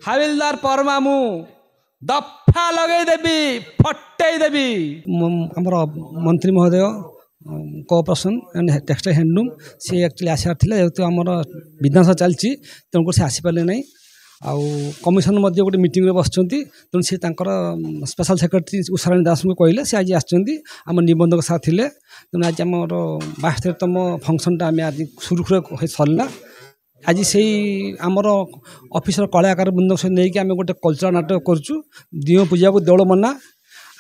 ହାବିଲଦାର ପରମା ମୁଁ ଦଫା ଲଗେଇଦେବି ଫଟେଇଦେବି। ଆମର ମନ୍ତ୍ରୀ ମହୋଦୟ କୋଅପରେସନ ଆଣ୍ଡ टेक्सटाइल हैंडलूम सी एक्चुअली आसार थिले जेहेतु आमर विधानसभा चलती तेणुक से आसीपारे ना आउ कमिशन गोटे मीटिंग बसुँच तेणु सी स्पेशल सेक्रेटरी उषाराणी दास को कहले सी आज आम निबंधक साथ थे तेणु आज आम 72तम फंक्शनटा आम आज सुरुखुरे सरला। आज से आमर ऑफिसर कलाकार बृंद से नहीं आम गोटे कल्चरल नाटक करुँ दिव पूजा को देवल मना।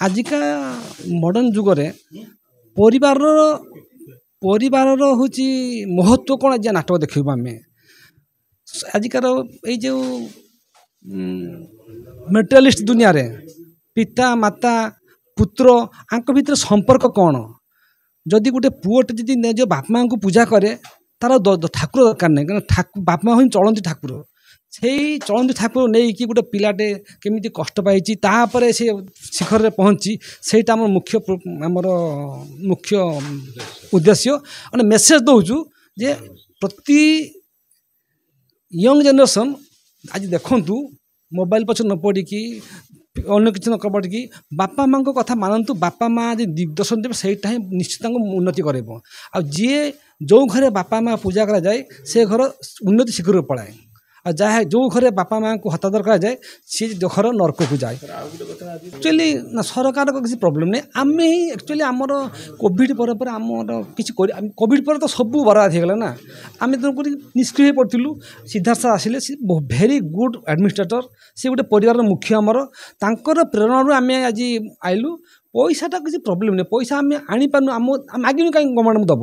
आजिका मॉडर्न जुगरे परिवार हूँ महत्व कौन आज नाटक देखा आम आजिकार ये जो मेटेरियलिस्ट दुनिया रे पिता माता पुत्र आंक भितर संपर्क कौन जदि गोटे पुओटे जी निज बाप माँ को पूजा करे तार ठाकुर दरकार नहीं कारण बाप माँ ही चलती ठाकुर से चलती ठाकुर नहीं कि गोटे पिलाटे केमी कष्ट पाई तापर से शिखर में पहुँची सेटा आम मुख्य उद्देश्य और मेसेज दौचु जे प्रति यंग जेनरेशन आज देखु मोबाइल पछ न पड़ी कि अन्य किसी न पड़ी कि बापा माँ कथा मानतु बापा माँ जो दिग्दर्शन देवे सहीटा ही निश्चित उन्नति करेब आ जी जो घरे बापा माँ पूजा करा जाए से घर उन्नति शिखर पलाए आ जहाँ जो घरे बापा माँ को हतादर करा जाए सी घर नरक को जाए। एक्चुअली ना सरकार को किसी प्रोब्लेम नहीं आम ही एक्चुअली आमर कोविड पर आमर किसी कोविड पर तो सब बर्बाद हो गला ना आम तेणुक निष्क्रिय पड़ू सिद्धार्थ सर आसिले भेरी गुड एडमिनिस्ट्रेटर सी गोटे परिवार मुख्य आमर तांकर प्रेरणा आम आज आइलु पैसाटा किसी प्रोब्लेम नहीं पैसा आम आनी पार्नु आम मागिनु कहीं गवर्नमेंट दब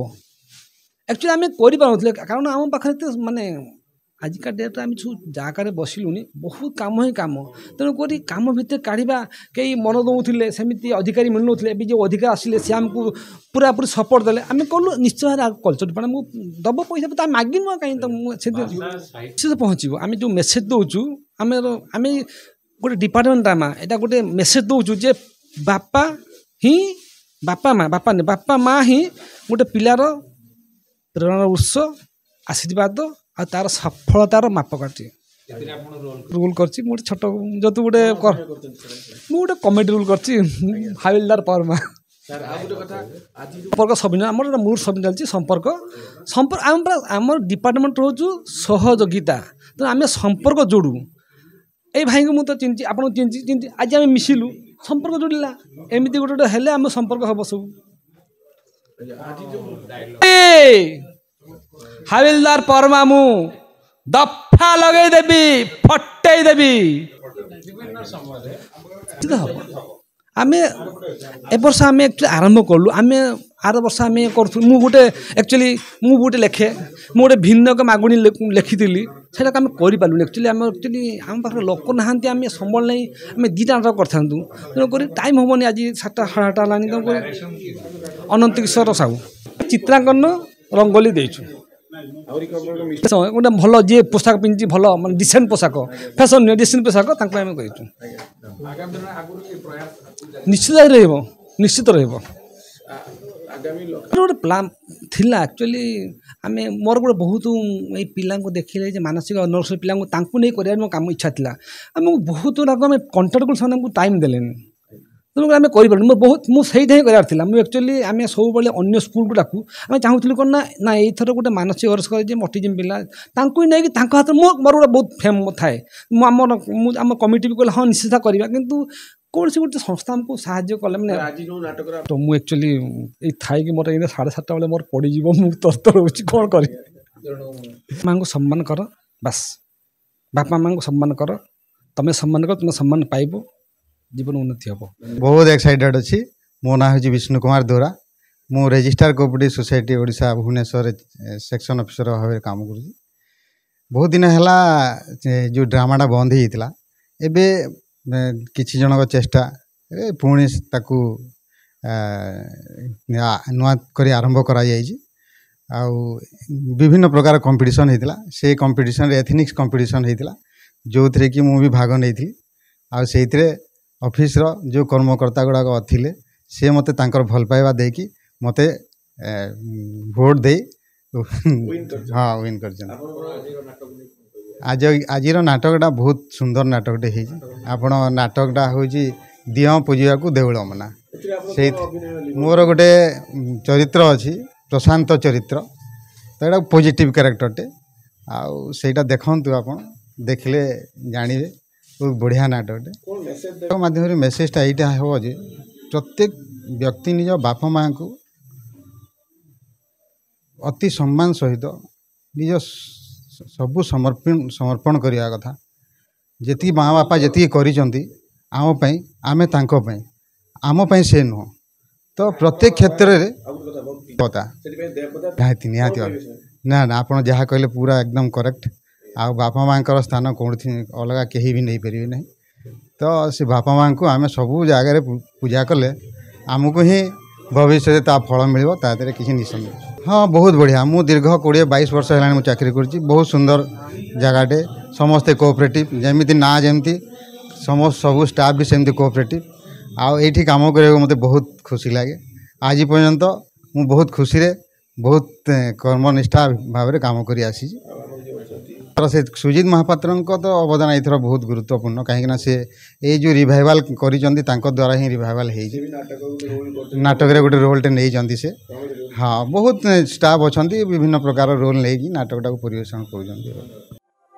एक्चुअली आम कर कारण आम पाखे माने आजिका डेट आम सब जगह बसिलुनि बहुत काम ही काम तेणुक काम भितर काढ़ा कई मन दौले सेमती अधिकारी मिलून ए जो अधिकारी आसिले सी आमको पूरा पूरी सपोर्ट देले आम कलु निश्चय भाव कल्चर डिपार्टमेंट दब पैसा तो मागिनु कहीं निश्चित पहुँचो आम जो मेसेज दौचु आम गोटे डिपार्टमेंट आम यहाँ गोटे मेसेज दौचु जे बापा ही बापा माँ ही गोटे पिलार प्रेरणा उत्स आशीर्वाद आ तार सफलतार मापकाठी रूल कर छोट जो गोटे गोटे कमेटी रूल कर हाविलदार परमा संपर्क सभी आम मूल सभी चलती संपर्क आम डिपार्टमेंट रोचु सहयोगिता तेना आम संपर्क जोड़ू ये भाई को मुझे चिंती आपको चिंती आज आम मिसिलु संपर्क जोड़ला एमती गोटे हेले आम संपर्क हम सब हाविलदार परमा मु दफा लगेदेवी फटईदेवी आम ए वर्ष आम आरंभ कलु आम आर वर्ष आम करूँ गोटे एक्चुअली गोटे लेखे गोटे भिन्न मागुणी लिखी से आम करूँ एक्चुअली आम एक्चुअली आम पाखे लोक ना आम संबल नहीं आम दीटा नाटक करूँ तेणुक टाइम हेनी आज 7टा 8टा है अनंत किशोर साहू चित्रांकन रंगोली देचु गोटे भल जी पोशाक पिंधि भल माने डिसेंट पोशाक फैशन डिसेंट पोशाक निश्चित रहिबो गोटे प्लान थिला एक्चुअली आम मोर गोटे बहुत ये पिला देखिले मानसिक अनर्स पिला नहीं कर काम इच्छा था आम बहुत आम कंटाक्ट को टाइम देले तेणुक आम कर बहुत मुझे ही करार मुझे एक्चुअली आम सब अन्य स्कूल को डाकू आम चाहूँ कौन ना ये गोटे मानसिक अरस्कर मटिजिम पिला नहीं हाथ मोर गोटे बहुत फेम थाए आम कमिटी भी कहले हाँ निश्चित करवा कितु कौन से गोटे संस्था आमको साहाଯ୍य कले मैंने तो मुझे एक्चुअली ये थाए कि मोर 7:30 बेले मोर पड़ज मुझे तरतर हो कौन कर माँ को सम्मान कर बास बापा माँ को सम्मान कर तुम्हें सम्मान कर तुम्हें सम्मान पाइब जीवन उन्नति हम बहुत एक्साइटेड अच्छी मो ना हूँ विष्णु कुमार दोरा मु registrar cooperative society Odisha Bhubaneswar section officer भाव काम कर बहुत दिन है जो ड्रामाटा बंद होता एबे किछि जनक चेष्टा पुणी ताकू नुआ करी आरंभ करा जायछि आउ विभिन्न प्रकार कंपटीशन होता से कंपटीशन एथनिक्स कंपटीशन होता जो थे कि मु भी भाग नहीं थी आ से ऑफिस रो जो कर्मकर्ता गुड़ाक थिले से मते तांकर भल पाइबा देकी मते भोट दे हाँ विन कर आज आजिर नाटकटा बहुत सुंदर नाटकटे है आपण नाटकटा हूँ दिह पूजा को देउल मना से मोर गोटे चरित्र अच्छी प्रशांत चरित्र तो यहाँ पॉजिटिव कैरेक्टरटे आईटा देखु आप देखले जानवे बहुत बढ़िया नाटकटे माध्यम मेसेजटा यहाँ हो जे प्रत्येक व्यक्ति निज बापा माँ को अति सम्मान सहित निज सबू समर्पण करने कथा जी माँ बापा जी करी आमे आमपाई से नुह तो प्रत्येक क्षेत्र में पता निहाती ना ना आप जहाँ कहले पूरा एकदम करेक्ट आ बापा माँ स्थान कौन अलग कहीं भी नहीं पारे ना तो से बापा माँ को आम सबू जगार पूजा कले आमको ही भविष्य ता फल मिल तादे किसी निसंदेह हाँ बहुत बढ़िया मु दीर्घ 20-22 वर्ष है चाकरी कर बहुत सुंदर जगहटे समस्ते कोऑपरेटिव जमी ना जमी समस्त सबू स्टाफ भी सेमती कोऑपरेटिव आठी कम करने मत बहुत खुशी लगे आज पर्यंत मु बहुत खुशी रे बहुत कर्मनिष्ठा भाव में कम कर आसी से सुजीत महापात्र तो अवदान एथर बहुत गुरुत्वपूर्ण कहीं से ये जो रिवाइवाल कर द्वारा ही रिवाइवाल नाटक गोटे रोलटे नहीं से हाँ बहुत स्टाफ अच्छा विभिन्न प्रकार रोल नहीं नाटकटा को परिवेषण कर